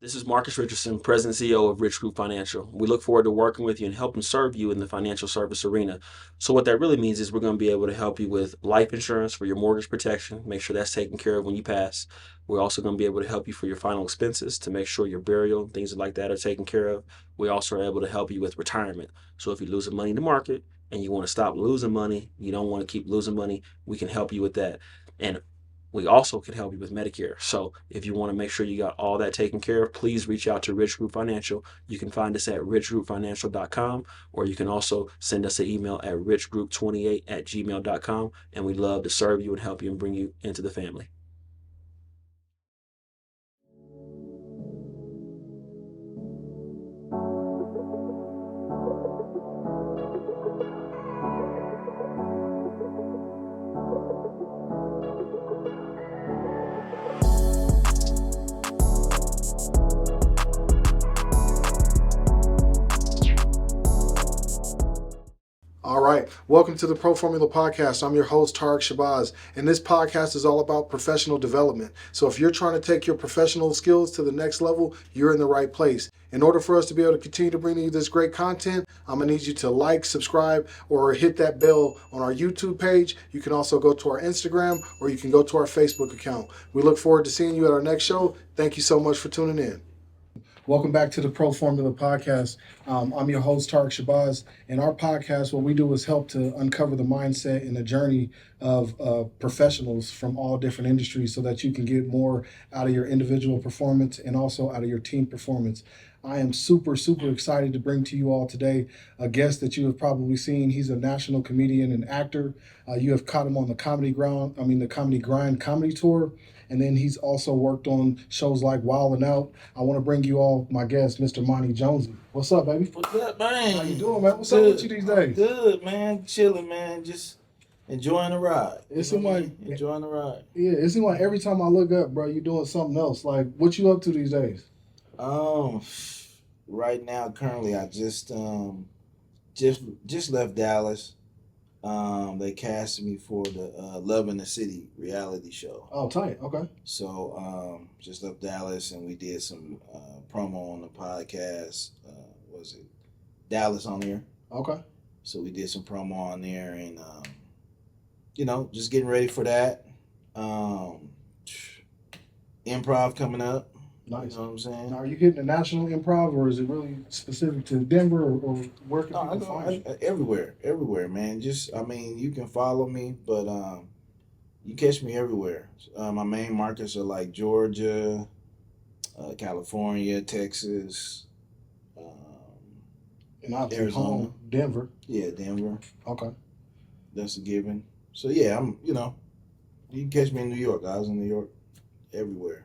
This is Marcus Richardson, President and CEO of Rich Group Financial. We look forward to working with you and helping serve you in the financial service arena. So, what that really means is we're going to be able to help you with life insurance for your mortgage protection, make sure that's taken care of when you pass. We're also going to be able to help you for your final expenses to make sure your burial and things like that are taken care of. We also are able to help you with retirement. So, if you're losing money in the market and you want to stop losing money, you don't want to keep losing money, we can help you with that. And we also can help you with Medicare. So if you want to make sure you got all that taken care of, please reach out to Rich Group Financial. You can find us at richgroupfinancial.com, or you can also send us an email at richgroup28@gmail.com. And we'd love to serve you and help you and bring you into the family. All right. Welcome to the Pro Formula Podcast. I'm your host, Tarek Shabazz, and this podcast is all about professional development. So if you're trying to take your professional skills to the next level, you're in the right place. In order for us to be able to continue to bring you this great content, I'm going to need you to like, subscribe, or hit that bell on our YouTube page. You can also go to our Instagram, or you can go to our Facebook account. We look forward to seeing you at our next show. Thank you so much for tuning in. Welcome back to the Pro Formula Podcast. I'm your host, Tarek Shabazz. In our podcast, what we do is help to uncover the mindset and the journey of professionals from all different industries so that you can get more out of your individual performance and also out of your team performance. I am super, super excited to bring to you all today a guest that you have probably seen. He's a national comedian and actor. You have caught him on the the Comedy Grind comedy tour. And then he's also worked on shows like Wild and Out. I want to bring you all my guest, Mr. Monie Jonezy. What's up, baby? What's up, man? How you doing, man? What's up with you these days? Good, man. Chilling, man. Just enjoying the ride. It seems like enjoying the ride. Yeah, it seems like every time I look up, bro, you're doing something else. Like, what you up to these days? Right now, currently, I just left Dallas. They casted me for the Love in the City reality show. Oh, tight. Okay. So, just left Dallas, and we did some promo on the podcast. Was it Dallas on there? Okay. So we did some promo on there, and just getting ready for that. Improv coming up. Nice. You know what I'm saying? Now, are you hitting the national improv, or is it really specific to Denver, or where can No, people find you? everywhere, man. You can follow me, but you catch me everywhere. My main markets are like Georgia, California, Texas, And obviously Arizona. home, Denver. Yeah, Denver. Okay. That's a given. So yeah, you can catch me in New York. I was in New York, everywhere.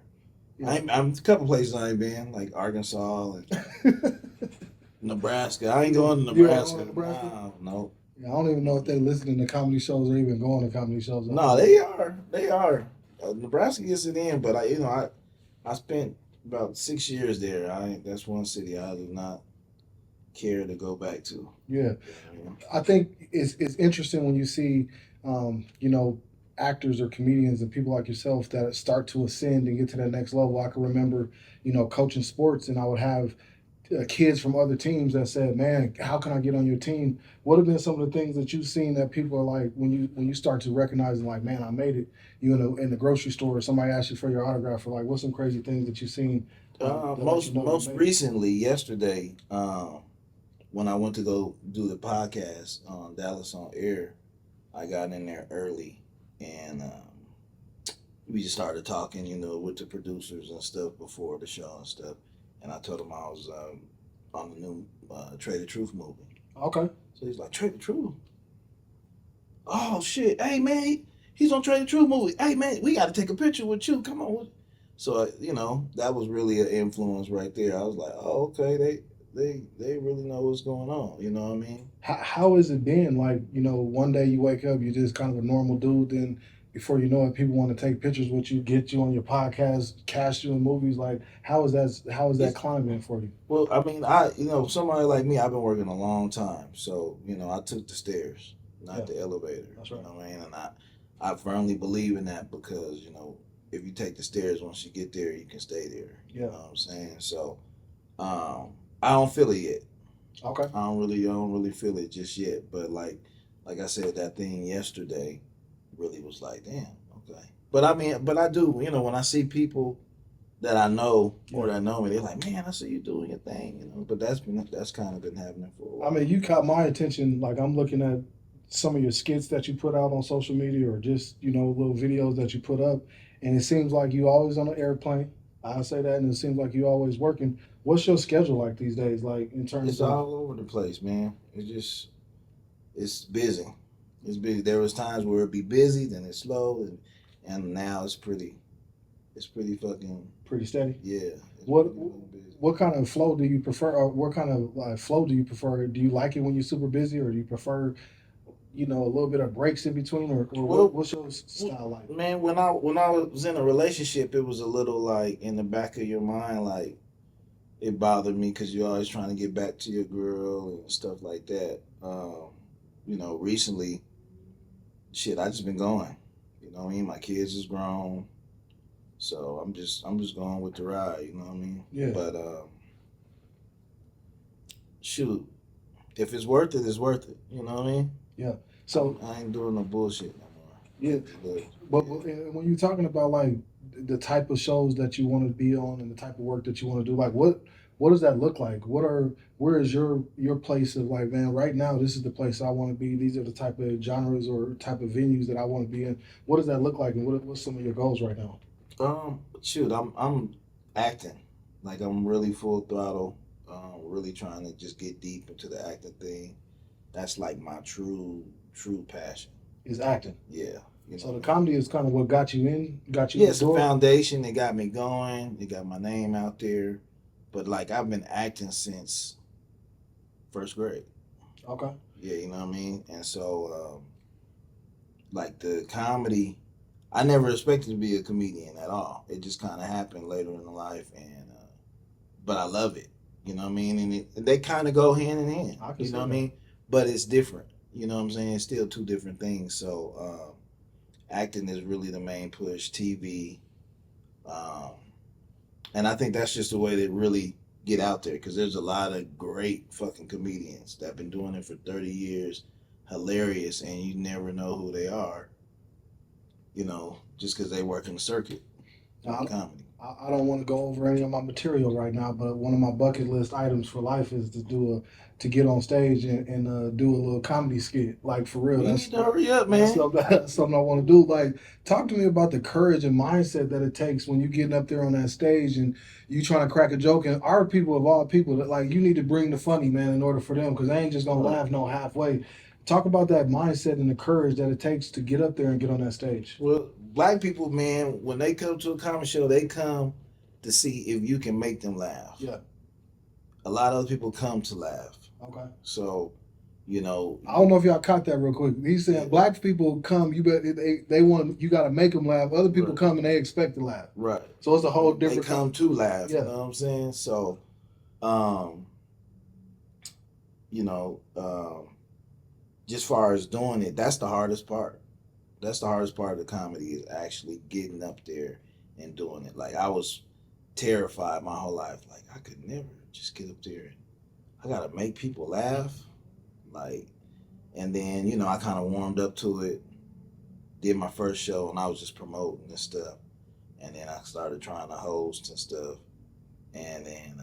Yeah. I'm a couple places I ain't been, like Arkansas and Nebraska. I ain't going to You ain't Nebraska. going to Nebraska? No. Yeah, I don't even know if they're listening to comedy shows or even going to comedy shows. No, they are. They are. Nebraska gets it in, but I spent about 6 years there. That's one city I do not care to go back to. Yeah. You know? I think it's interesting when you see, actors or comedians and people like yourself that start to ascend and get to that next level. I can remember, coaching sports, and I would have kids from other teams that said, "Man, how can I get on your team?" What have been some of the things that you've seen that people are like when you start to recognize and like, "Man, I made it." In the grocery store, or somebody asks you for your autograph, or like, what's some crazy things that you've seen? Most recently, yesterday, when I went to go do the podcast on Dallas on Air, I got in there early, and we just started talking, with the producers and stuff before the show and stuff. And I told him I was on the new Trade the Truth movie. Okay. So he's like, Trade the Truth? Oh, shit. Hey, man, he's on Trade the Truth movie. Hey, man, we got to take a picture with you. Come on. So, that was really an influence right there. I was like, oh, okay, they really know what's going on. You know what I mean? How has it been? Like, one day you wake up, you're just kind of a normal dude. Then before you know it, people want to take pictures with you, get you on your podcast, cast you in movies. Like, how is that climb been for you? Well, I mean, somebody like me, I've been working a long time. So, I took the stairs, not the elevator. That's right. You know what I mean? And I firmly believe in that because, if you take the stairs, once you get there, you can stay there. You Yeah. know what I'm saying? So I don't feel it yet. Okay. I don't really feel it just yet. But like I said, that thing yesterday really was like, damn, okay. But I mean, but I do, you know, when I see people that I know or that know me, they're like, man, I see you doing your thing, you know. But that's kind of been happening for a I while. mean, you caught my attention. Like I'm looking at some of your skits that you put out on social media, or just little videos that you put up, and it seems like you always on an airplane. I say that, and it seems like you always working. What's your schedule like these days? Like in terms It's of all over the place, man. It's busy. It's busy. There was times where it'd be busy, then it's slow, and now it's pretty fucking pretty steady. yeah. It's What pretty fucking busy. what kind of flow do you prefer, or what kind of flow do you prefer? Do you like it when you're super busy, or do you prefer a little bit of breaks in between, or Well, what's your style like? man, when I was in a relationship, it was a little like in the back of your mind, like it bothered me because you're always trying to get back to your girl and stuff like that. Recently, shit, I just been going. You know what I mean? My kids is grown, so I'm just going with the ride. You know what I mean? Yeah. But shoot, if it's worth it, it's worth it. You know what I mean? Yeah. So I ain't doing no bullshit no more. yeah, But, but yeah. when you're talking about like the type of shows that you want to be on and the type of work that you want to do, like what does that look like? Where is your place of like, man, right now this is the place I want to be. These are the type of genres or type of venues that I want to be in. What does that look like, and what's some of your goals right now? Shoot, I'm acting. Like I'm really full throttle. Really trying to just get deep into the acting thing. That's like my true passion. Is acting. Yeah. You So know the what I mean? comedy is kind of what got you Yeah, in the it's a door. foundation. It got me going. It got my name out there. But like I've been acting since first grade. Okay. Yeah, you know what I mean? And so like the comedy, I never expected to be a comedian at all. It just kind of happened later in life, and but I love it. You know what I mean? And they kind of go hand in hand. I can You see know what I that. mean? But it's different. You know what I'm saying? It's still two different things. So acting is really the main push. TV, um, and I think that's just the way to really get out there because there's a lot of great fucking comedians that have been doing it for 30 years, hilarious, and you never know who they are. Just because they work in the circuit I, of comedy. I don't want to go over any of my material right now, but one of my bucket list items for life is to get on stage and do a little comedy skit. Like for real, We that's need to hurry up, that's man. something, that's something I want to do. Like, talk to me about the courage and mindset that it takes when you getting up there on that stage and you trying to crack a joke. And our people of all people, that like you need to bring the funny, man, in order for them because they ain't just gonna Right. laugh no halfway. Talk about that mindset and the courage that it takes to get up there and get on that stage. Well, black people, man, when they come to a comedy show, they come to see if you can make them laugh. Yeah. A lot of other people come to laugh. Okay. So, you know, I don't know if y'all caught that real quick. He's saying yeah, black people come, you bet they want you got to make them laugh. Other people right, come and they expect to laugh. right. So it's a whole They different. come to laugh. You Yeah. know what I'm saying? So, um, you know, just far as doing it, that's the hardest part. That's the hardest part of the comedy is actually getting up there and doing it. Like I was terrified my whole life. Like I could never just get up there. I gotta make people laugh. Like, and then I kind of warmed up to it. Did my first show and I was just promoting and stuff. And then I started trying to host and stuff. And then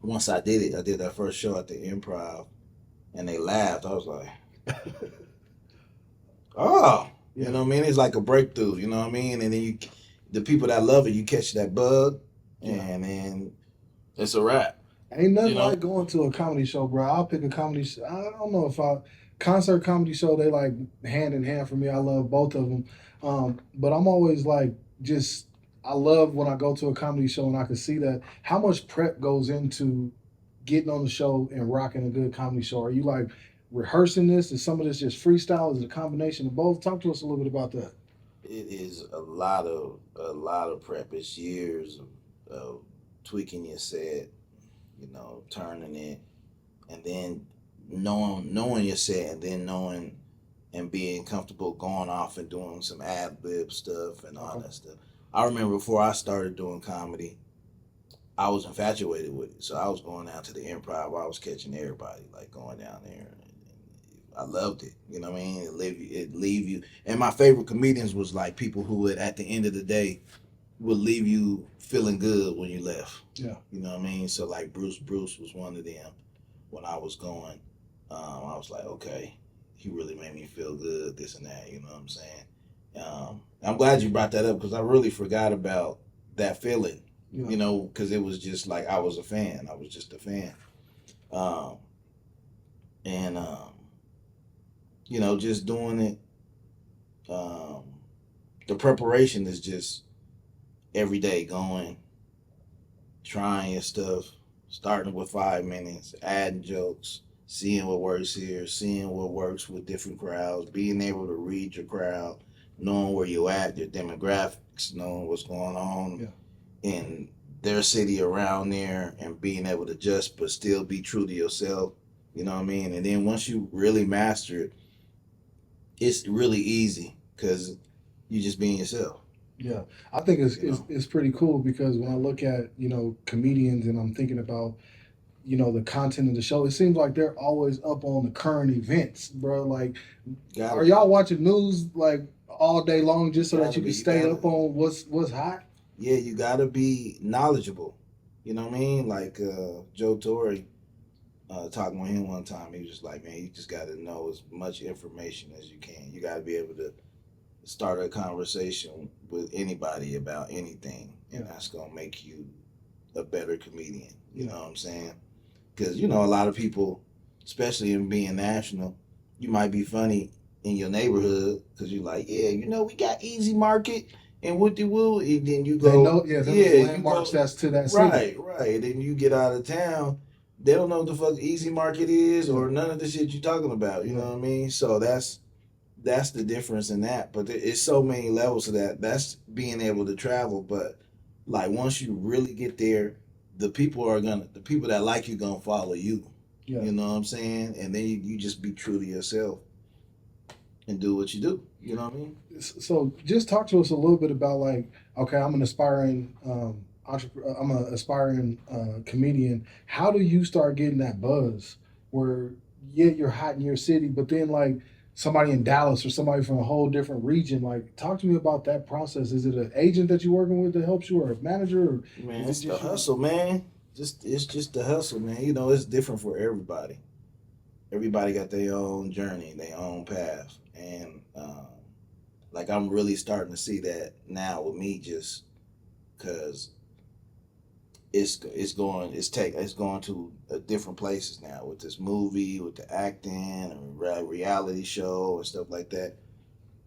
once I did it, I did that first show at the Improv, and they laughed. I was like, oh, Yeah. you know what I mean? It's like a breakthrough. You know what I mean? And then the people that love it, you catch that bug, Yeah. and then it's a wrap. Ain't nothing You know? like going to a comedy show, bro. I'll pick a comedy show. I don't know if concert comedy show, they like hand in hand for me. I love both of them. But I'm always like, just, I love when I go to a comedy show and I can see that how much prep goes into getting on the show and rocking a good comedy show. Are you like rehearsing this? Is some of this just freestyle? Is it a combination of both? Talk to us a little bit about that. It is a lot of prep. It's years of tweaking your set, turning it, and then knowing your set, and then knowing and being comfortable going off and doing some ad lib stuff and all that stuff. I remember before I started doing comedy, I was infatuated with it. So I was going down to the improv. I was catching everybody, like going down there. I loved it. You know what I mean? It leave you. And my favorite comedians was like people who would, at the end of the day, would leave you feeling good when you left. Yeah. You know what I mean? So like Bruce was one of them. When I was going, I was like, okay, he really made me feel good, this and that. You know what I'm saying? I'm glad you brought that up because I really forgot about that feeling. Yeah. You know, because it was just like I was a fan. I was just a fan. Um, and you know, just doing it. The preparation is just every day going, trying your stuff, starting with 5 minutes, adding jokes, seeing what works here, seeing what works with different crowds, being able to read your crowd, knowing where you're at, your demographics, knowing what's going on in their city around there, and being able to adjust but still be true to yourself. You know what I mean? And then once you really master it, it's really easy because you just being yourself. Yeah, I think it's pretty cool because when I look at comedians and I'm thinking about the content of the show, it seems like they're always up on the current events, bro. Like, Gotta are be. y'all watching news like all day long just so that Gotta you be. can You stay gotta. up on what's hot? Yeah, you gotta be knowledgeable. You know what I mean? Like Joe Torre, talking with him one time, he was just like, man, you just gotta know as much information as you can. You gotta be able to start a conversation with anybody about anything, and that's gonna make you a better comedian. You know what I'm saying? Because a lot of people, especially in being national, you might be funny in your neighborhood because you're like, yeah, we got Easy Market and what they will, and then you They go, know, them yeah, you landmarks go, that's to that city. right. Then you get out of town, they don't know what the fuck Easy Market is or none of the shit you're talking about. You know what I mean? So that's the difference in that. But it's so many levels to that. That's being able to travel. But like once you really get there, the people that like you gonna follow you. Yeah. You know what I'm saying? And then you just be true to yourself and do what you do. You know what I mean? So just talk to us a little bit about like, okay, I'm an aspiring entrepreneur. I'm an aspiring comedian. How do you start getting that buzz where you're hot in your city, but then like somebody in Dallas or somebody from a whole different region, like talk to me about that process. Is it an agent that you're working with that helps you, or a manager, or Man, is it it's the just you? hustle, man. It's just the hustle, man. It's different for everybody. Everybody got their own journey, their own path, and like I'm really starting to see that now with me, just because it's going to different places now with this movie, with the acting, and reality show and stuff like that.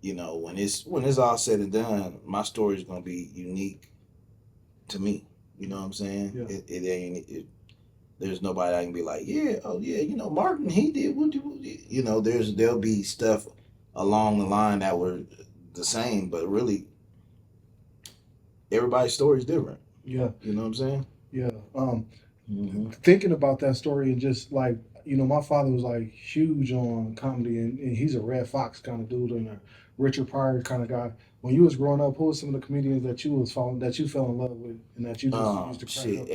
When it's all said and done, my story is going to be unique to me. You know what I'm saying? Yeah. It ain't. There's nobody I can be like, yeah, oh yeah, Martin, he did what there'll be stuff along the line that were the same, but really everybody's story is different. Yeah. You know what I'm saying? Yeah. Mm-hmm. Thinking about that story and just like my father was like huge on comedy, and he's a Red Fox kind of dude and a Richard Pryor kind of guy. When you was growing up, who was some of the comedians that you fell in love with and that you just used to crack Shit, up?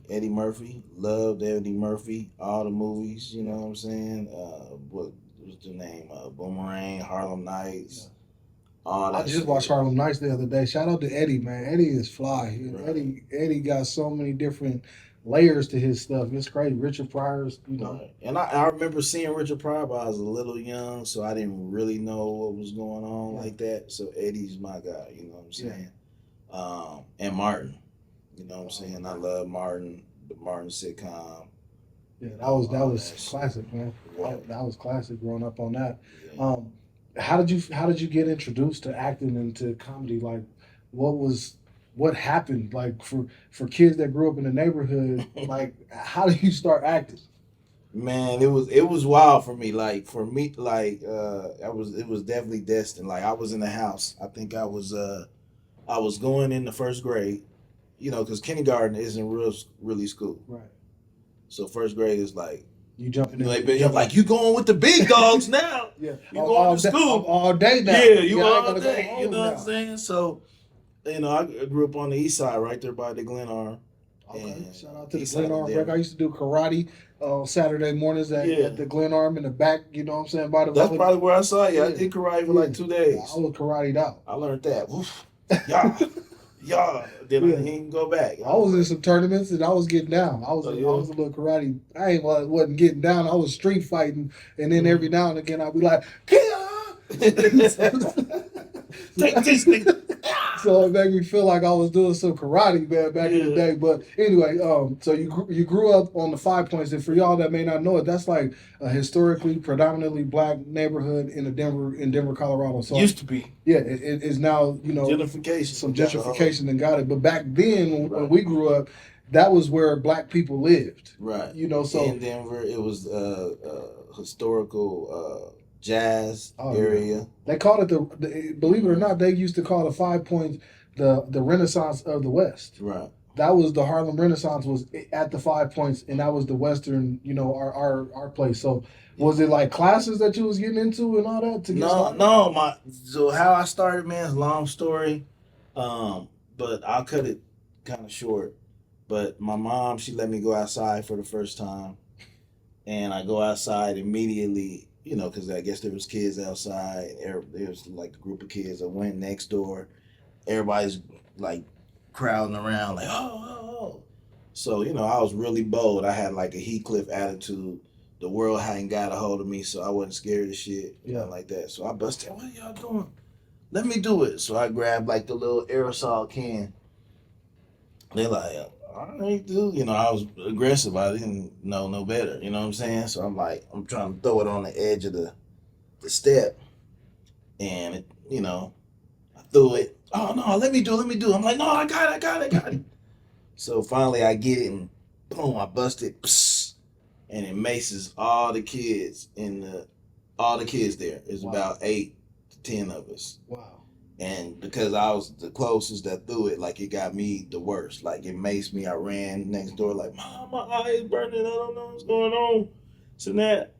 Eddie Murphy, loved Eddie Murphy, all the movies. You know what I'm saying? What was the name? Boomerang, Harlem Nights, all I that just watched shit. Harlem Nights the other day. Shout out to Eddie, man. Eddie is fly. Right. Eddie got so many different layers to his stuff. It's crazy. Richard Pryor's, Right. And I remember seeing Richard Pryor, but I was a little young, so I didn't really know what was going on like that. So Eddie's my guy, you know what I'm saying? And Martin, you know what I'm saying? I love Martin, the Martin sitcom. Yeah, that All was that classic, shit. man. Right. That was classic growing up on that. Yeah. How did you get introduced to acting and to comedy? Like, what happened? Like for kids that grew up in the neighborhood, like how did you start acting? Man, it was wild for me. Like for me, like it was definitely destined. Like I was in the house. I think I was going in the first grade. Because kindergarten isn't really school. Right. So first grade is like You jumping in. Like, you going with the big dogs now. Yeah. You going to school. All day now. Yeah, you I ain't all gotta day. go home You know what now. I'm saying? So, I grew up on the east side, right there by the Glenarm. Okay. And Shout out to the east side of Glenarm Denver. break. I used to do karate Saturday mornings at the Glenarm in the back, you know what I'm saying? By the That's probably where I saw you. Yeah. I did karate for like 2 days. I was karate out. I learned that. Woof. Yeah. Then I didn't go back. I was in some tournaments and I was getting down. I was a little karate. Wasn't getting down. I was street fighting, and then every now and again I'd be like, Kia! Take this nigga. So it made me feel like I was doing some karate, man, back in the day. But anyway, so you grew up on the 5 Points, and for y'all that may not know it, that's like a historically predominantly black neighborhood in Denver, Colorado. So used to be. Yeah, it is now, gentrification. Some gentrification and got it. But back then, when we grew up, that was where black people lived. Right. So in Denver, it was historical jazz area. They called it the believe it or not, they used to call the 5 Points the Renaissance of the West. Right. That was the Harlem Renaissance was at the 5 Points, and that was the Western, our place. So was it like classes that you was getting into and all that to get started? So how I started, man, is a long story. But I'll cut it kind of short. But my mom, she let me go outside for the first time. And I go outside immediately, because I guess there was kids outside. There was like a group of kids. I went next door. Everybody's like crowding around like, oh. So, I was really bold. I had like a Heathcliff attitude. The world hadn't got a hold of me, so I wasn't scared of shit, like that. So I busted, what are y'all doing? Let me do it. So I grabbed like the little aerosol can. They're like, all right, dude. I was aggressive. I didn't know no better. You know what I'm saying? So I'm like, I'm trying to throw it on the edge of the step. And, I threw it. Oh, no, let me do. I'm like, no, I got it. So finally I get it and boom, I bust it. Psst, and it maces all the kids there. It's about 8 to 10 of us. Wow. And because I was the closest that threw it, like it got me the worst. Like it maced me. I ran next door like, Mom, my eye is burning. I don't know what's going on. So that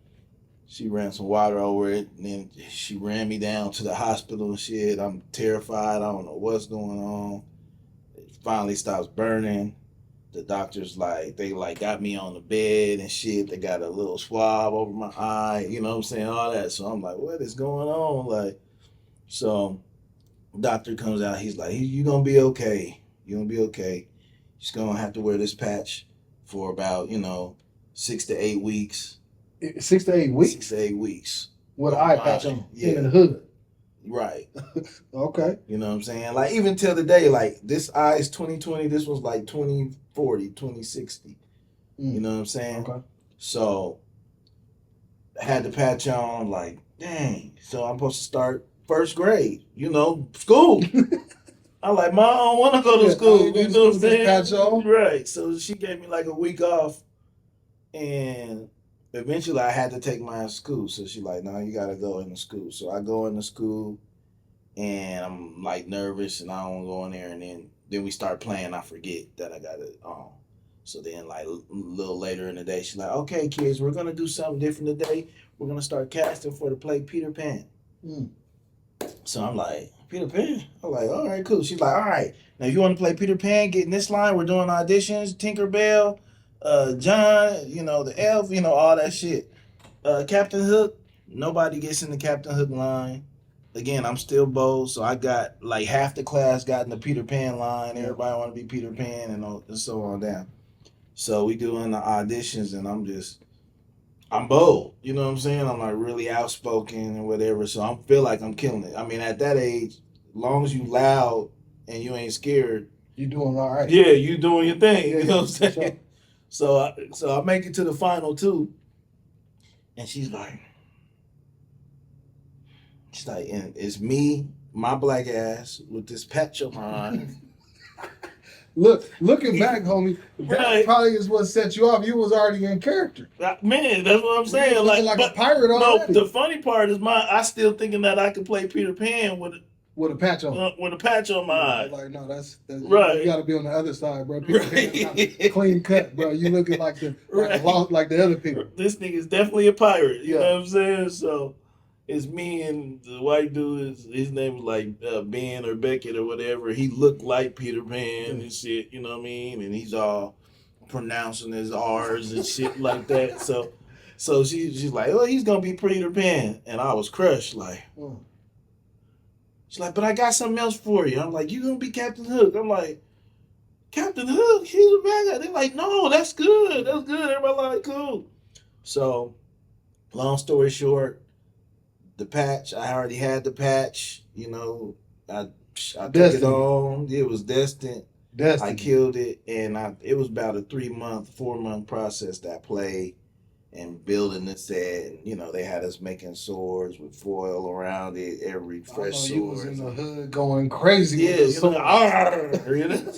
she ran some water over it, and then she ran me down to the hospital and shit. I'm terrified. I don't know what's going on. It finally stops burning. The doctors they got me on the bed and shit. They got a little swab over my eye. You know what I'm saying? All that. So I'm like, what is going on? So doctor comes out. He's like, you're going to be okay. You're going to be okay. Just going to have to wear this patch for about, 6 to 8 weeks. 6 to 8 weeks? 6 to 8 weeks. With an eye patch on. In the hood. Right. Okay. You know what I'm saying? Like even till the day, like this eye is 2020. This was like 2040, 2060. You know what I'm saying? Okay. So I had the patch on, like, dang. So I'm supposed to start first grade, school. I'm like, Mom, I don't want to go to school. You know what I'm saying? Patch on. Right. So she gave me like a week off, and eventually I had to take my ass to school. So she like, no, you got to go into school. So I go into school, and I'm like nervous, and I don't go in there. And then we start playing. I forget that I got it on. So then like a little later in the day, she's like, okay, kids, we're going to do something different today. We're going to start casting for the play Peter Pan. So I'm like, Peter Pan? I'm like, all right, cool. She's like, all right, now if you want to play Peter Pan, get in this line. We're doing auditions. Tinkerbell, John, the elf, all that shit. Captain Hook, nobody gets in the Captain Hook line. Again, I'm still bold, so I got like half the class got in the Peter Pan line. Everybody want to be Peter Pan and so on down. So we doing the auditions, and I'm bold. You know what I'm saying? I'm like really outspoken and whatever. So I feel like I'm killing it. I mean, at that age, as long as you loud and you ain't scared, you doing all right. Yeah, you doing your thing. You know what I'm saying? Sure. So I make it to the final two, and she's like, and it's me, my black ass with this patch on my eye. Looking back, homie, that probably is what set you off. You was already in character. Man, that's what I'm saying. Like a pirate already. No, the funny part is I still thinking that I could play Peter Pan with with a patch on. With a patch on my eye. Like, no, that's right. You got to be on the other side, bro. Peter Pan, clean cut, bro. You looking like like the other people. This nigga's definitely a pirate. You know what I'm saying? So it's me and the white dude. His name was like Ben or Beckett or whatever. He looked like Peter Pan and shit. You know what I mean? And he's all pronouncing his R's and shit like that. So she's like, oh, he's gonna be Peter Pan, and I was crushed. Like, she's like, but I got something else for you. I'm like, you gonna be Captain Hook? I'm like, Captain Hook? He's a bad guy. They're like, no, that's good. That's good. Everybody like, cool. So, long story short, the patch. I already had the patch. You know, I took it on. It was destined. I killed it, and it was about a 4-month process that I played and building the set. You know, they had us making swords with foil around it, every fresh sword. You was in the hood going crazy. Yeah, you know.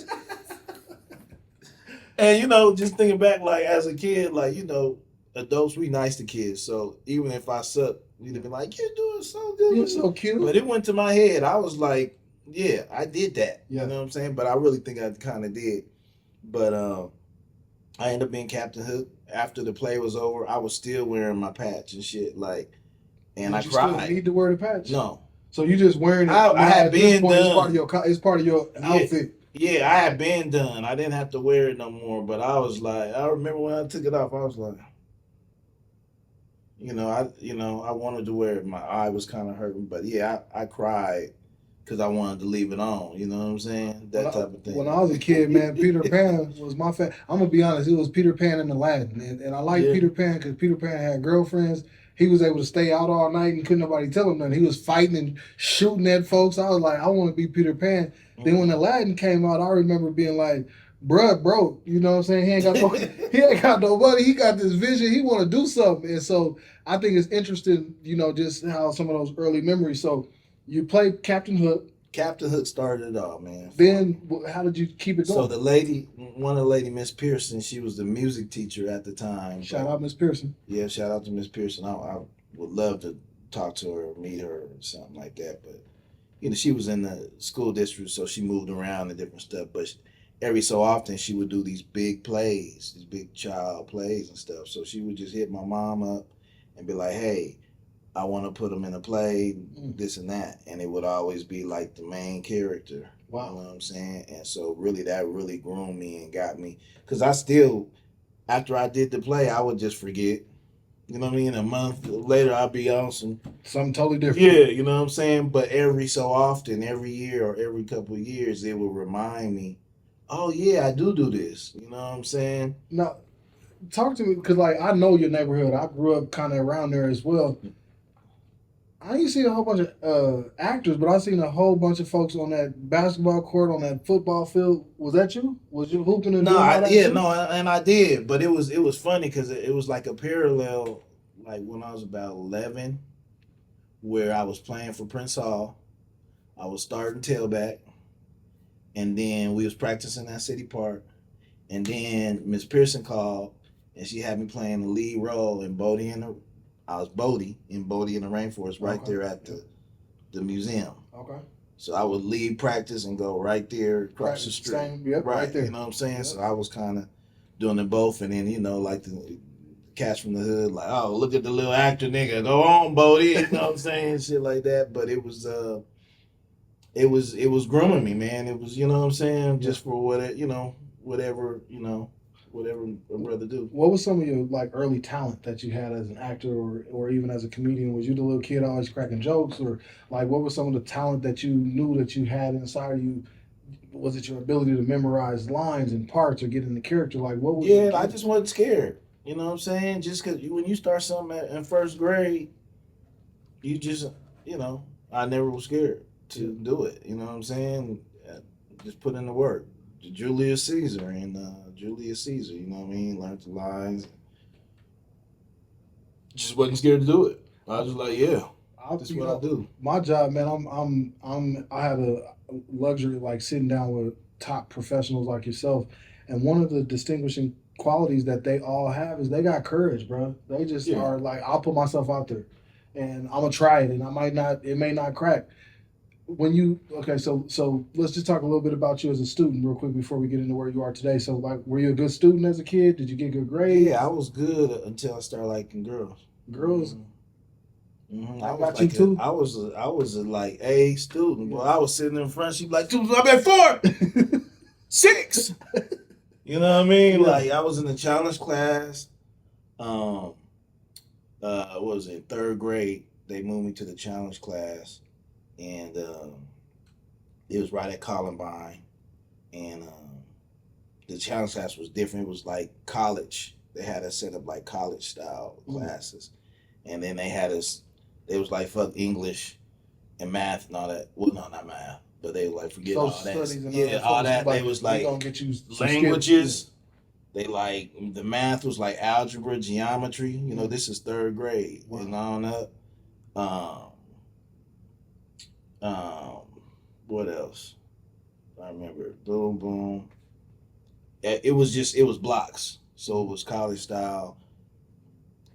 And you know, just thinking back, like as a kid, like you know, adults we nice to kids. So even if I suck, we'd be like, "You're doing so good. You're so cute." But it went to my head. I was like, "Yeah, I did that." You know what I'm saying? But I really think I kind of did. But I ended up being Captain Hook. After the play was over, I was still wearing my patch and shit. Like, and I cried. Still need to wear the patch? No. So you just wearing it? I had been done. It's part of your outfit. Yeah, I had been done. I didn't have to wear it no more. But I was like, I remember when I took it off. I was like, I wanted to wear it. My eye was kind of hurting, but yeah, I cried because I wanted to leave it on. You know what I'm saying? That type of thing. When I was a kid, man, Peter Pan was my favorite. I'm gonna be honest. It was Peter Pan and Aladdin, and I like Peter Pan because Peter Pan had girlfriends. He was able to stay out all night and couldn't nobody tell him nothing. He was fighting and shooting at folks. I was like, I want to be Peter Pan. Mm-hmm. Then when Aladdin came out, I remember being like, bro, you know what I'm saying? He ain't got no money. He got this vision. He want to do something. And so I think it's interesting, you know, just how some of those early memories. So you played Captain Hook. Captain Hook started it all, man. Then how did you keep it going? So one of the lady, Miss Pearson, she was the music teacher at the time. Shout out Miss Pearson. Yeah, shout out to Miss Pearson. I would love to talk to her or meet her or something like that. But, you know, she was in the school district, so she moved around and different stuff. But every so often she would do these big plays, these big child plays and stuff. So she would just hit my mom up and be like, hey, I want to put them in a play, this and that. And it would always be like the main character. Wow. You know what I'm saying? And so really that really groomed me and got me. Because I still, after I did the play, I would just forget. You know what I mean? A month later, I'd be on something totally different. Yeah, you know what I'm saying? But every so often, every year or every couple of years, it would remind me, oh, yeah, I do this. You know what I'm saying? Now, talk to me, because like I know your neighborhood. I grew up kind of around there as well. I ain't seen a whole bunch of actors, but I seen a whole bunch of folks on that basketball court, on that football field. Was that you? Was you hooping and doing all that? And I did, but it was funny because it was like a parallel, like when I was about 11, where I was playing for Prince Hall. I was starting tailback, and then we was practicing at City Park, and then Miss Pearson called, and she had me playing the lead role in I was Bodie in the Rainforest right there at the museum. Okay. So I would leave practice and go right there across the street. Right there. You know what I'm saying? Yep. So I was kind of doing them both. And then, you know, like the cats from the hood, like, oh, look at the little actor nigga. Go on, Bodie. You know what I'm saying? Shit like that. But it was grooming me, man. It was, you know what I'm saying? Just for whatever a brother do. What was some of your like early talent that you had as an actor or even as a comedian? Was you the little kid always cracking jokes, or like what was some of the talent that you knew that you had inside of you? Was it your ability to memorize lines and parts or get in the character? Like what was I just wasn't scared. You know what I'm saying? Just because when you start something in first grade, you just, I never was scared to do it. You know what I'm saying? Just put in the work. Julius Caesar and Julius Caesar, you know what I mean? Learned the lines. Just wasn't scared to do it. I was just like, yeah, that's what I do. My job, man, I have a luxury like sitting down with top professionals like yourself, and one of the distinguishing qualities that they all have is they got courage, bro. They just are like, I'll put myself out there, and I'm gonna try it, and it may not crack. when you so let's just talk a little bit about you as a student real quick before we get into where you are today. So like, were you a good student as a kid? Did you get good grades? Yeah, I was good until I started liking girls. Girls, I I was got you like too. I was a like A student. Well, I was sitting in front. She'd be like, "I'm at 4, 6." You know what I mean? Yeah. Like I was in the challenge class. Um, what was it? Third grade. They moved me to the challenge class, and it was right at Columbine, and the challenge class was different. It was like college. They had us set up like college style classes, and then they had us. It was like fuck English and math and all that. Well, no, not math, but they were like forget Social all that. studies and Yeah, all that. They was we like gonna get you some languages. skills. They like the math was like algebra, geometry. You know, this is third grade and on up. Um, what else? I remember. Boom, boom. It was blocks, so it was college style,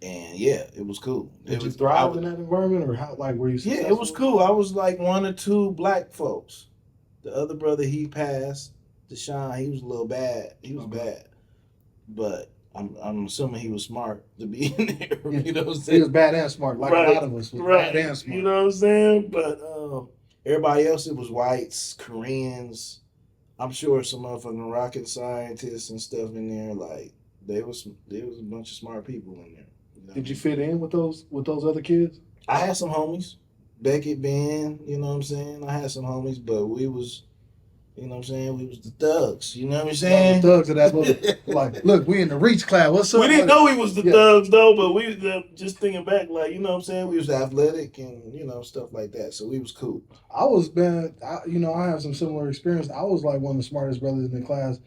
and yeah, it was cool. Did you thrive in that environment, or how? Like, were you Yeah, successful? it was cool. I was like one or two black folks. The other brother he passed, Deshaun, he was a little bad. He was bad, but I'm assuming he was smart to be in there. Yeah. You know what I'm saying? He was bad and smart, like a lot of us was bad and smart. You know what I'm saying? But everybody else, it was whites, Koreans. I'm sure some motherfucking rocket scientists and stuff in there. Like there was a bunch of smart people in there. You know? Did you fit in with those other kids? I had some homies, Beckett, Ben. You know what I'm saying? I had some homies, but we was, you know what I'm saying? We was the thugs. You know what I'm saying? The thugs of that little like, look, we in the reach class. What's up? We didn't know we was the thugs though, but we just thinking back, like you know what I'm saying? We was athletic and you know stuff like that, so we was cool. I was bad. I have some similar experience. I was like one of the smartest brothers in the class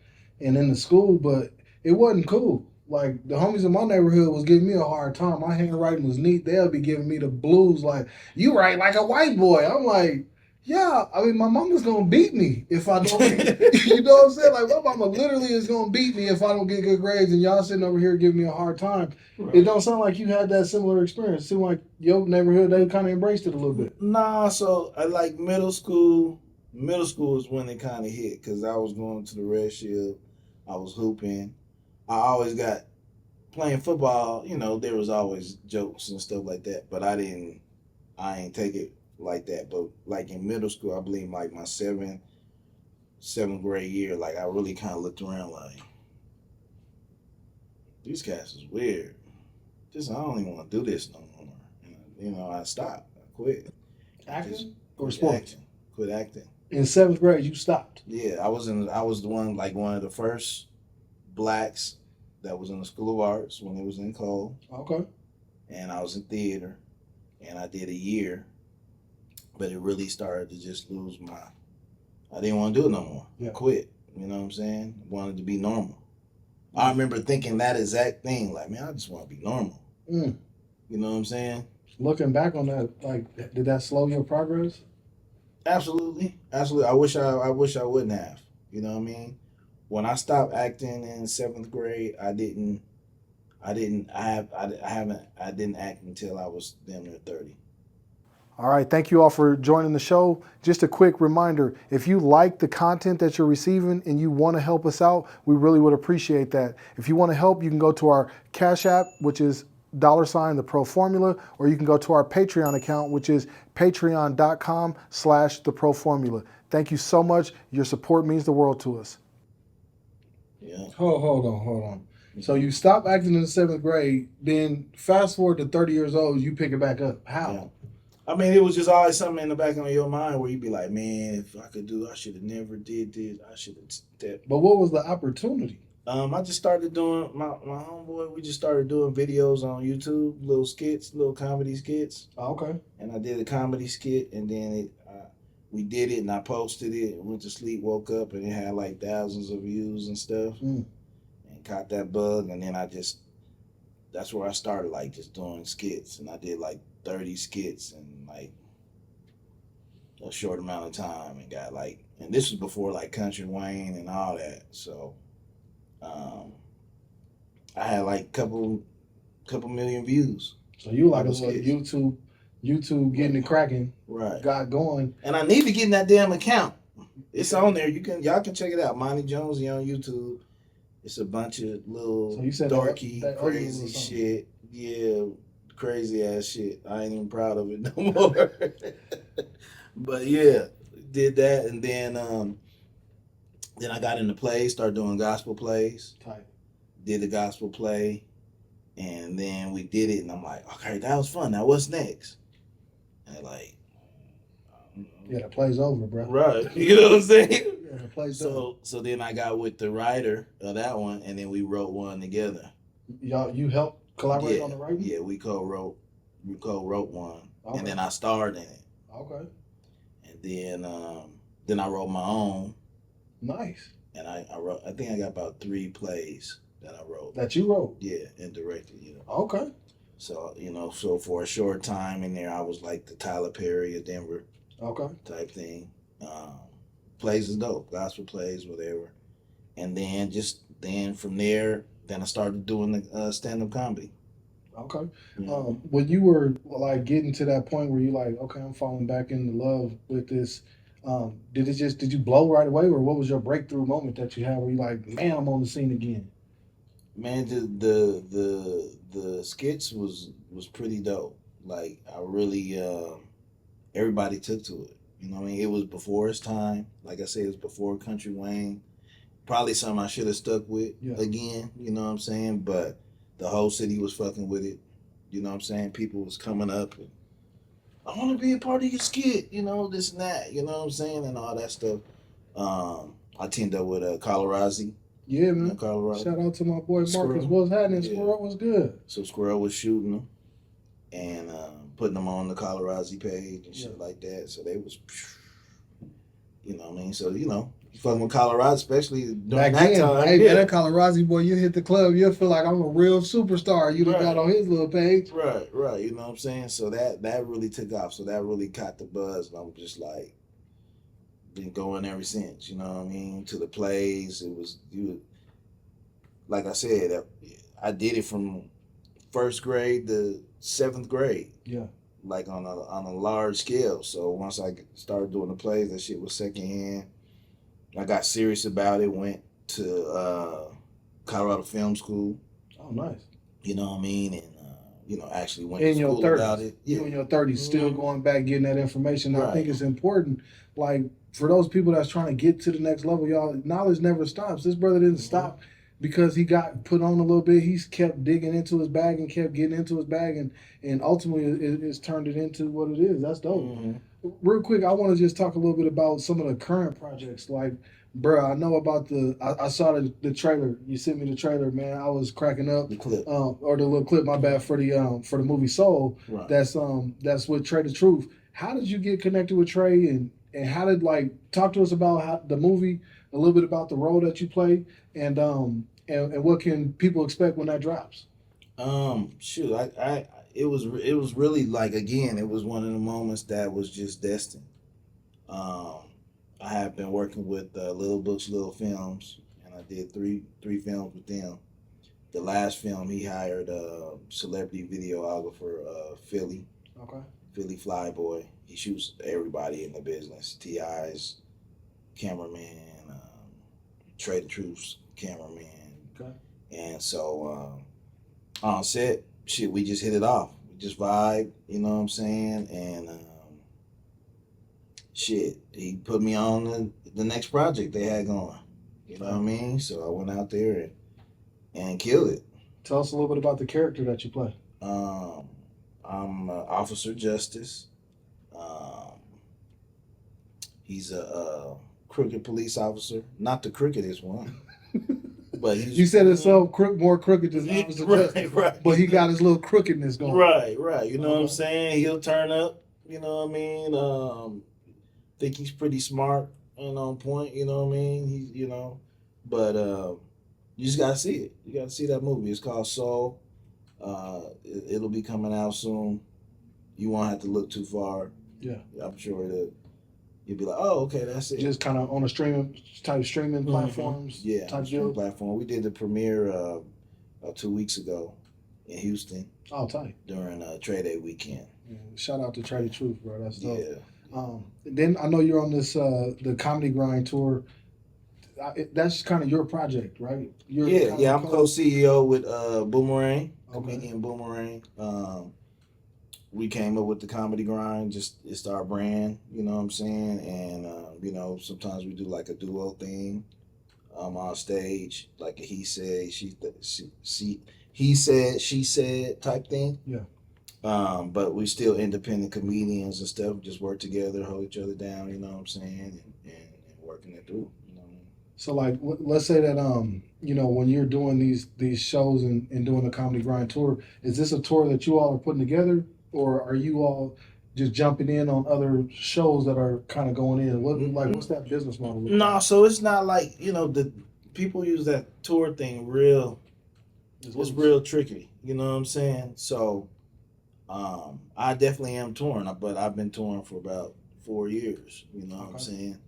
and in the school, but it wasn't cool. Like the homies in my neighborhood was giving me a hard time. My handwriting was neat. They'll be giving me the blues, like you write like a white boy. I'm like, yeah. I mean, my mama's gonna beat me if I don't. You know what I'm saying? Like my mama literally is gonna beat me if I don't get good grades, and y'all sitting over here giving me a hard time. Right. It don't sound like you had that similar experience. It seemed like your neighborhood they kind of embraced it a little bit. Nah, so I like middle school. Middle school is when it kind of hit because I was going to the Red Shield. I was hooping. I always got playing football. You know, there was always jokes and stuff like that, but I ain't take it like that. But like in middle school, I believe like my seventh grade year, like I really kind of looked around like these cats is weird. I don't even want to do this no more. You know, I stopped. I quit. Acting or sports? Acting. Quit acting. In seventh grade, you stopped. Yeah, I was the one like one of the first blacks that was in the School of Arts when it was in Cole. Okay. And I was in theater, and I did a year, but it really started to just lose my. I didn't want to do it no more. Yeah. I quit. You know what I'm saying? I wanted to be normal. I remember thinking that exact thing. Like, man, I just want to be normal. You know what I'm saying? Looking back on that, like, did that slow your progress? Absolutely. I wish I wouldn't have. You know what I mean? When I stopped acting in seventh grade, I didn't act until I was damn near 30. All right, thank you all for joining the show. Just a quick reminder, if you like the content that you're receiving and you want to help us out, we really would appreciate that. If you want to help, you can go to our Cash App, which is $the Pro Formula, or you can go to our Patreon account, which is patreon.com/the Pro Formula. Thank you so much. Your support means the world to us. Yeah. Hold on. So you stop acting in the seventh grade, then fast forward to 30 years old, you pick it back up. How? Yeah. I mean, it was just always something in the back of your mind where you'd be like, man, if I could do, I should have never did this. I should have. But what was the opportunity? I just started doing my homeboy. We just started doing videos on YouTube, little skits, little comedy skits. Oh, okay. And I did a comedy skit, and then we did it, and I posted it. Went to sleep, woke up, and it had like thousands of views and stuff. And caught that bug, and then that's where I started, like just doing skits, and I did like 30 skits in like a short amount of time, and got like, and this was before like Country Wayne and all that, so I had like couple million views. So you like a little YouTube YouTube getting it cracking, Right. got going. And I need to get in that damn account. It's on there. Y'all can check it out. Monie Jonezy on YouTube. It's a bunch of little So you said dorky, that crazy shit. Yeah, crazy ass shit. I ain't even proud of it no more. But yeah, did that, and then I got into plays, started doing gospel plays. Type. Did the gospel play, and then we did it, and I'm like, okay, that was fun. Now what's next? And like, yeah, the play's over, bro. Right. You know what I'm saying? Yeah, the play's done. So then I got with the writer of that one, and then we wrote one together. You helped collaborate on the writing? Yeah, we co-wrote one, okay. and then I starred in it. Okay. And then I wrote my own. Nice. And I wrote. I think I got about 3 plays that I wrote. That you wrote? Yeah, and directed. Okay. So so for a short time in there, I was like the Tyler Perry of Denver. Okay. Type thing. Plays is dope. Gospel plays, whatever. And then from there, then I started doing the stand-up comedy. Okay. When you were like getting to that point where you like, okay, I'm falling back into love with this, did you blow right away, or what was your breakthrough moment that you had where you like, man, I'm on the scene again? Man, the skits was pretty dope. Like I really everybody took to it. You know what I mean? It was before its time. Like I said, it was before Country Wayne. Probably something I should have stuck with again. You know what I'm saying? But the whole city was fucking with it. You know what I'm saying? People was coming up and I want to be a part of your skit. This and that. You know what I'm saying? And all that stuff. I teamed up with Colorado. Yeah, man. Colorado. Shout out to my boy Marcus. Squirrel. What's happening? Yeah. Squirrel was good. So Squirrel was shooting them and putting them on the Colorado page and shit like that. So they was, you know what I mean? So, you fucking with Colorado, especially during that time. Hey, man, that Colorado boy, you hit the club, you'll feel like I'm a real superstar. You done got on his little page. Right. You know what I'm saying? So that really took off. So that really caught the buzz. And I'm just like, been going ever since, you know what I mean? To the plays. Like I said, I did it from 1st grade to 7th grade. Yeah. Like on a large scale. So once I started doing the plays, that shit was secondhand. I got serious about it. Went to Colorado Film School. Oh, nice. You know what I mean? And actually went in to school about it. Yeah. You in your 30s, still going back getting that information. Right. I think it's important. Like for those people that's trying to get to the next level, y'all, knowledge never stops. This brother didn't stop because he got put on a little bit. He's kept digging into his bag and kept getting into his bag, and ultimately it's turned it into what it is. That's dope. Mm-hmm. Real quick, I want to just talk a little bit about some of the current projects. Like, bro, I know about I saw the trailer. You sent me the trailer, man. I was cracking up. The clip. Or the little clip, my bad, for the movie Soul. Right. That's with Trey the Truth. How did you get connected with Trey, and how did, like, talk to us about how the movie, a little bit about the role that you play, and what can people expect when that drops? Shoot, it was really, like, again, it was one of the moments that was just destined. I have been working with Little Books, Little Films, and I did three films with them. The last film, he hired a celebrity videographer, Philly. Okay. Philly Flyboy. He shoots everybody in the business. T.I.'s cameraman, Trey the Truth's cameraman. Okay. And so on set, shit, we just hit it off. We just vibe, you know what I'm saying? And shit, he put me on the next project they had going. You know what I mean? So I went out there and killed it. Tell us a little bit about the character that you play. I'm Officer Justice. He's a crooked police officer, not the crookedest one, but you said it's so more crooked than Officer Justice, right? But he got his little crookedness going. Right. You know what I'm saying? He'll turn up. You know what I mean? Think he's pretty smart and on point. You know what I mean? He's but you just gotta see it. You gotta see that movie. It's called Soul. It'll be coming out soon. You won't have to look too far. Yeah, I'm sure that you'll be like, oh, okay, that's it. Just kind of on a streaming platforms. Yeah, type streaming platform. We did the premiere 2 weeks ago in Houston. Oh, tight. During Trade Day weekend. Yeah, shout out to Trade Truth, bro. That's dope. Yeah. Then I know you're on this the Comedy Grind tour. That's kind of your project, right? Yeah. I'm co-CEO with Boomerang, Okay. comedian Boomerang. We came up with the Comedy Grind. Just it's our brand, you know what I'm saying? And you know, sometimes we do like a duo thing on stage, like a he said, he said, she said type thing. Yeah. But we still independent comedians and stuff. Just work together, hold each other down. You know what I'm saying, and working it through. You know what I mean? So like, let's say that you know, when you're doing these shows and doing the Comedy Grind tour, is this a tour that you all are putting together, or are you all just jumping in on other shows that are kind of going in? What's that business model? No, so it's not like, you know, the people use that tour thing real. It's real tricky. You know what I'm saying? So, I definitely am touring, but I've been touring for about 4 years. You know what I'm saying?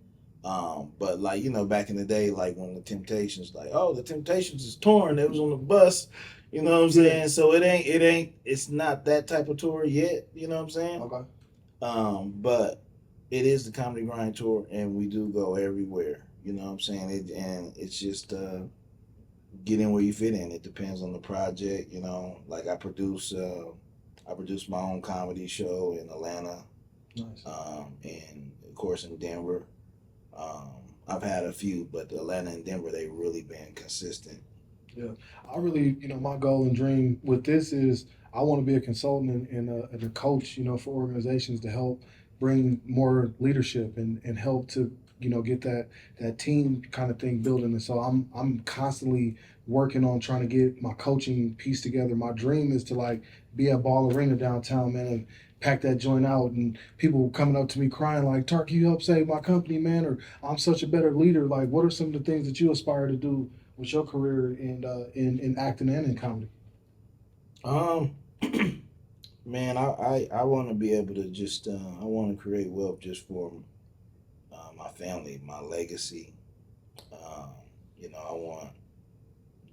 But like, you know, back in the day, like when the Temptations, like, oh, the Temptations is touring. It was on the bus. You know what I'm saying? So it's not that type of tour yet. You know what I'm saying? Okay. But it is the Comedy Grind tour, and we do go everywhere. You know what I'm saying? And it's just get in where you fit in. It depends on the project. You know, like I produce my own comedy show in Atlanta. Nice. And of course in Denver. I've had a few, but Atlanta and Denver, they've really been consistent. Yeah, I really, you know, my goal and dream with this is I want to be a consultant and a coach, you know, for organizations to help bring more leadership and help to, you know, get that team kind of thing building. And so I'm constantly working on trying to get my coaching piece together. My dream is to like be at Ball Arena downtown, man, and pack that joint out, and people coming up to me crying like, "Tark, you helped save my company, man," or "I'm such a better leader." Like, what are some of the things that you aspire to do with your career in acting and in comedy? Man, I want to be able to just I want to create wealth just for my family, my legacy. You know, I want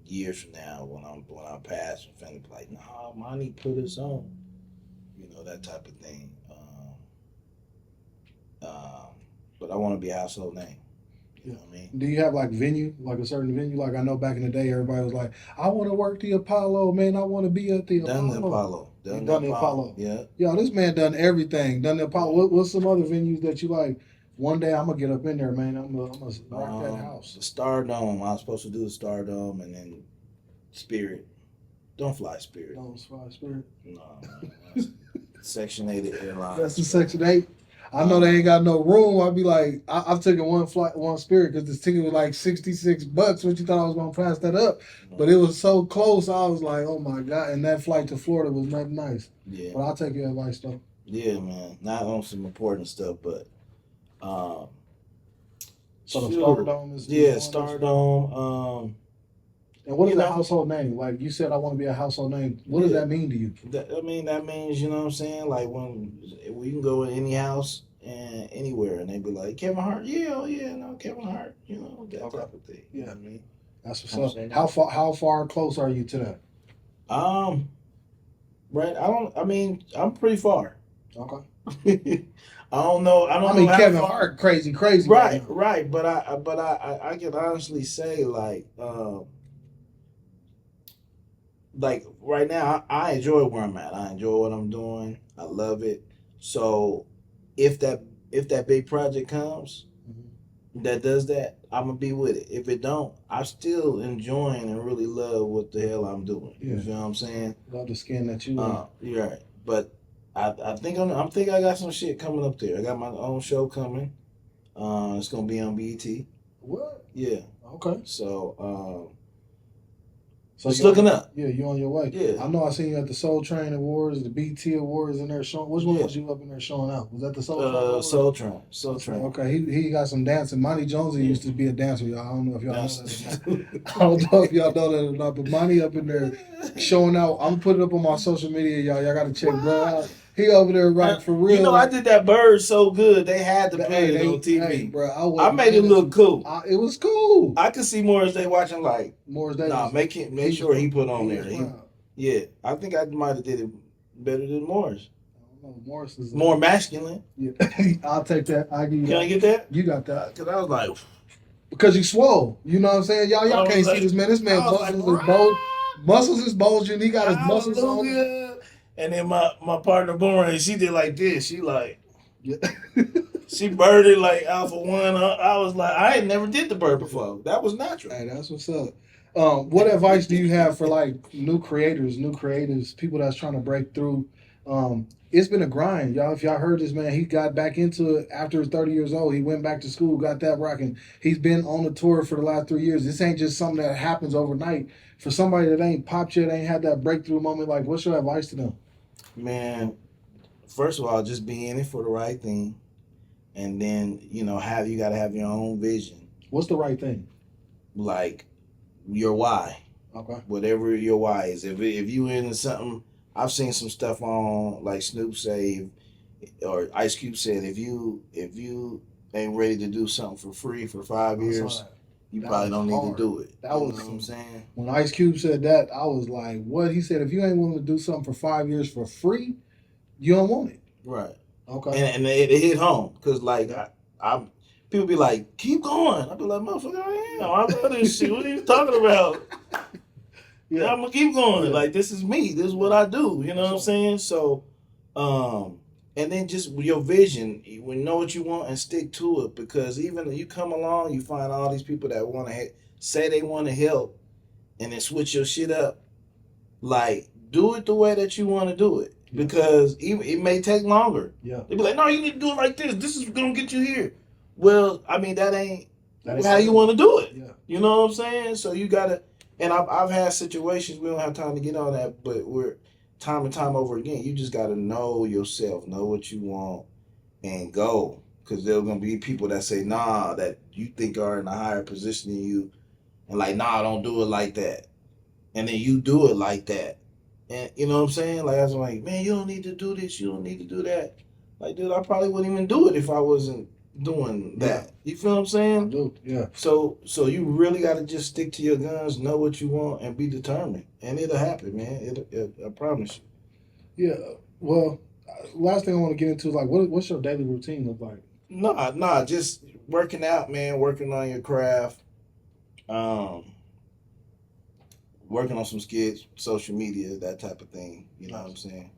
years from now when I pass, my family be like, "Nah, Monie put us on," you know, that type of thing. But I want to be a household name. You know what I mean? Do you have like venue, like a certain venue? Like I know back in the day, everybody was like, "I want to work the Apollo, man. I want to be at the Done Apollo." Done the Apollo. Yeah, this man done everything. Done the Apollo. What's some other venues that you like? One day I'm gonna get up in there, man. I'm gonna rock that house. The Stardome. I was supposed to do the Stardome, and then Spirit. Don't fly Spirit. Don't fly Spirit. No. Section 8 airlines. That's the Section 8. I know they ain't got no room. I'd be like, I've taken one flight, one Spirit, because this ticket was like $66. What you thought I was gonna pass that up? But it was so close. I was like, oh my God. And that flight to Florida was not nice. Yeah. But I'll take your advice though. Yeah, man. Not on some important stuff, but so the Stardome is Stardome. And what is a household name? Like you said, I want to be a household name. What does that mean to you? That means, you know what I'm saying? Like when we can go in any house and anywhere, and they be like, Kevin Hart, Kevin Hart, you know, that type of thing. Yeah, you know what I mean, that's what's up. How far close are you to that? Right. I'm pretty far. Okay. I don't know. I mean, Kevin Hart, crazy. Right. But I can honestly say like right now, I enjoy where I'm at. I enjoy what I'm doing. I love it. So if that big project comes that does that, I'm gonna be with it. If it don't, I'm still enjoying and really love what the hell I'm doing. Yeah. You know what I'm saying? Love the skin that you you're right. But I think I got some shit coming up there. I got my own show coming. It's gonna be on BET. What? Yeah. Okay. So it's looking up. Yeah, you on your way. Yeah. I know I seen you at the Soul Train Awards, the BT Awards in there showing. Which one was you up in there showing out? Was that the Soul Train? Soul Train. Okay, he got some dancing. Monie Jonezy used to be a dancer, y'all. I don't know if y'all know that. I don't know if y'all know that or not, but Monie up in there showing out. I'm putting it up on my social media, y'all. Y'all got to check bro out. He over there right for real. You know, I did that bird so good. They had to play it on TV. Hey, bro, I made it look cool. It was cool. I could see Morris Day watching like Morris Day. Nah, make sure he put on there. Yeah, I think I might have did it better than Morris. I don't know. Morris is More masculine. Yeah, I'll take that. I give you Can that. I get that? You got that. Because I was like, Because you swole. You know what I'm saying? Y'all can't see this man. This man I was like, muscles is bulge. Muscles is bulging. He got his muscles on. hallelujah. And then my partner Boomerang, she did like this. She like, Yeah. she birded like Alpha One. I was like, I ain't never did the bird before. That was natural. Hey, that's what's up. What advice do you have for like new creators, new creatives, people that's trying to break through? It's been a grind, y'all. If y'all heard this man, he got back into it after 30 years old. He went back to school, got that rocking. He's been on the tour for the last 3 years. This ain't just something that happens overnight. For somebody that ain't popped yet, ain't had that breakthrough moment, like what's your advice to them? Man, first of all, just be in it for the right thing. And then, you got to have your own vision. What's the right thing? Like your why. Okay. Whatever your why is. If you into something, I've seen some stuff on like Snoop say, or Ice Cube said, if you ain't ready to do something for free for 5 years, you probably don't need to do it. That was what I'm saying. When Ice Cube said that, I was like, "What?" He said, "If you ain't willing to do something for 5 years for free, you don't want it." Right. Okay. And it hit home because like I people be like, keep going. I be like, motherfucker, I am. I love this shit. What are you talking about? Yeah, I'm gonna keep going. Yeah. Like this is me. This is what I do. You know what I'm saying? So, and then just your vision. You know what you want and stick to it because even if you come along, you find all these people that want to say they want to help, and then switch your shit up. Like do it the way that you want to do it because it may take longer. Yeah. They be like, no, you need to do it like this. This is gonna get you here. Well, I mean that ain't how you want to do it. Yeah. You know what I'm saying? So you gotta. And I've had situations, we don't have time to get on that, but we're time and time over again, you just got to know yourself, know what you want, and go. Because there's going to be people that say, nah, that you think are in a higher position than you, and like, nah, don't do it like that. And then you do it like that. And you know what I'm saying? Like, I was like, man, you don't need to do this, you don't need to do that. Like, dude, I probably wouldn't even do it if I wasn't doing that. Yeah. You feel what I'm saying? I do. Yeah. So you really got to just stick to your guns, know what you want, and be determined, and it'll happen, man. I promise you. Yeah. Well, last thing I want to get into is like, what's your daily routine look like? Nah, just working out, man. Working on your craft, working on some skits, social media, that type of thing. You know what I'm saying?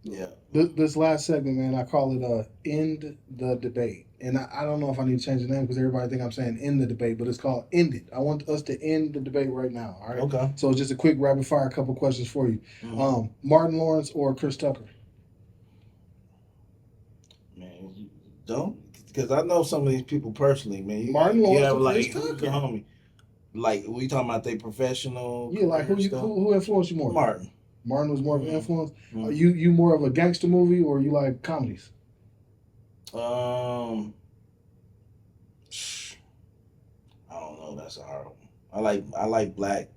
Yeah. This last segment, man, I call it End the Debate. And I don't know if I need to change the name because everybody think I'm saying end the debate, but it's called End It. I want us to end the debate right now, all right? Okay. So just a quick rapid fire, couple questions for you. Mm-hmm. Martin Lawrence or Chris Tucker? Man, you don't, because I know some of these people personally, man. Martin Lawrence or like, Chris Tucker? Homie. Like, we talking about they professional? Yeah, like who influenced you more? Martin. Martin was more of an influence. Mm-hmm. You more of a gangster movie or you like comedies? I don't know. That's a hard one. I like black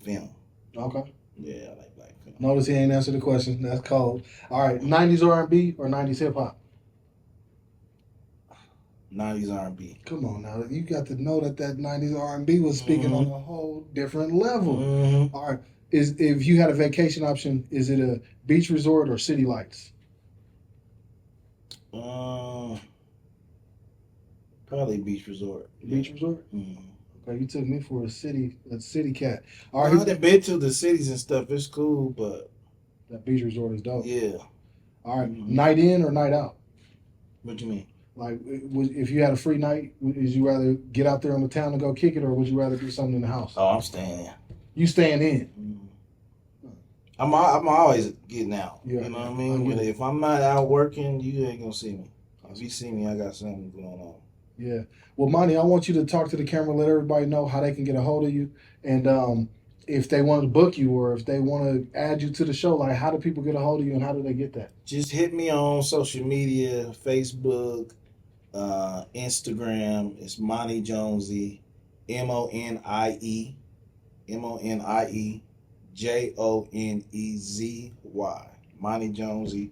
film. Okay. Yeah, I like black film. Notice he ain't answered the question. That's cold. All right, 90s R&B or 90s hip hop? 90s R&B. Come on now, you got to know that 90s R&B was speaking on a whole different level. Mm-hmm. All right, if you had a vacation option, is it a beach resort or city lights? Probably beach resort. Beach resort. Mm-hmm. Okay, you took me for a city cat. All right, I've been to the cities and stuff. It's cool, but that beach resort is dope. Yeah. All right, night in or night out? What you mean? Like, if you had a free night, would you rather get out there on the town and go kick it, or would you rather do something in the house? Oh, I'm staying in. You staying in? Mm-hmm. I'm always getting out. Yeah, you know what I mean? But if I'm not out working, you ain't gonna see me. If you see me, I got something going on. Yeah. Well, Monie, I want you to talk to the camera, let everybody know how they can get a hold of you, and if they want to book you or if they want to add you to the show, like how do people get a hold of you and how do they get that? Just hit me on social media, Facebook, Instagram. It's Monie Jonezy, MONIE JONEZY, Monie Jonezy,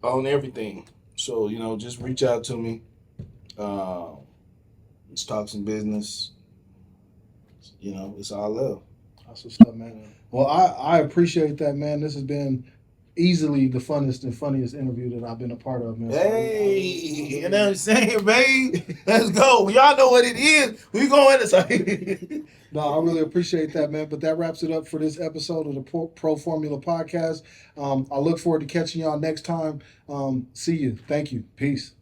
on everything. So just reach out to me. Let's talk some business. It's all love. That's what's up, man. Well, I appreciate that, man. This has been easily the funnest and funniest interview that I've been a part of, man. Hey, you know what I'm saying, babe? Let's go. Y'all know what it is. We going to say. No, I really appreciate that, man. But that wraps it up for this episode of the Pro Formula Podcast. I look forward to catching y'all next time. See you. Thank you. Peace.